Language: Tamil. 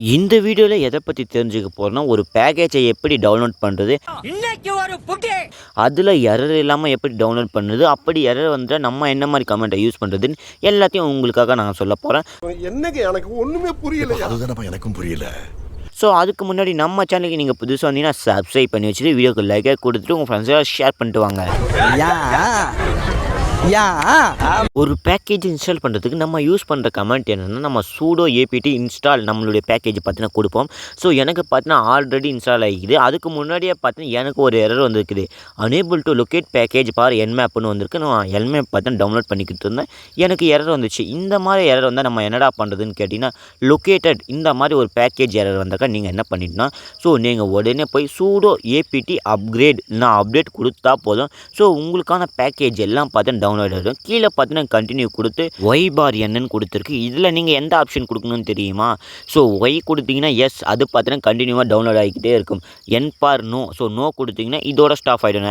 இந்த வீடியோல எத பத்தி தெரிஞ்சுக்க போறோம்னா, ஒரு பேக்கேஜை எப்படி டவுன்லோட் பண்றது? அதுல எரர் இல்லாம எப்படி டவுன்லோட் பண்ணுது? அப்படி எரர் வந்தா நம்ம என்ன மாரி கமெண்ட்ட யூஸ் பண்றதுன்னு எல்லாத்தையும் உங்களுக்காக நான் சொல்லப் போறேன். என்னங்க எனக்கு ஒண்ணுமே புரியல. அதுதானப்பா எனக்கும் புரியல. ஸோ அதுக்கு முன்னாடி நம்ம சேனலுக்கு நீங்க புதுசா வந்தீங்கன்னா, சப்ஸ்கிரைப் பண்ணி வச்சுட்டு வீடியோக்கு லைக்கா குடுத்துட்டு உங்க ஃப்ரெண்ட்ஸோட ஷேர் பண்ணிட்டு வாங்க. ஒரு பேக்கேஜ் இன்ஸ்டால் பண்ணுறதுக்கு நம்ம யூஸ் பண்ணுற கமெண்ட் என்னென்னா, நம்ம சூடோ ஏபிடி இன்ஸ்டால் நம்மளுடைய பேக்கேஜ் பார்த்தீங்கன்னா கொடுப்போம். ஸோ எனக்கு பார்த்தீங்கன்னா ஆல்ரெடி இன்ஸ்டால் ஆகிக்குது. அதுக்கு முன்னாடியே பார்த்தீங்கன்னா எனக்கு ஒரு எரர் வந்திருக்குது. அனேபிள் டு லொக்கேட் பேக்கேஜ் பார் என்மேப்னு வந்திருக்கு. நான் என்மேப் பார்த்தீங்கன்னா டவுன்லோட் பண்ணிக்கிட்டு இருந்தேன். எனக்கு எரர் வந்துச்சு. இந்த மாதிரி எரர் வந்தால் நம்ம என்னடா பண்ணுறதுன்னு கேட்டிங்கன்னா, லொக்கேட்டட் இந்த மாதிரி ஒரு பேக்கேஜ் எரர் வந்தாக்கா நீங்கள் என்ன பண்ணிட்டுனா, ஸோ நீங்கள் உடனே போய் சூடோ ஏபிடி அப்கிரேட் நான் அப்டேட் கொடுத்தா போதும். ஸோ உங்களுக்கான பேக்கேஜ் எல்லாம் பார்த்தீங்கன்னா டவுன்லோட் ஆகிடும். கீழே பார்த்தீங்கன்னா கண்டினியூ கொடுத்து ஒய் பார் என்னன்னு கொடுத்துருக்கு. இதில் நீங்கள் எந்த ஆப்ஷன் கொடுக்கணும்னு தெரியுமா? ஸோ ஒய் கொடுத்தீங்கன்னா எஸ், அது பார்த்தீங்கன்னா கண்டினியூவாக டவுன்லோட் ஆகிக்கிட்டே இருக்கும். என் பார் நோ, ஸோ நோ கொடுத்தீங்கன்னா இதோட ஸ்டாப் ஆகிடும்.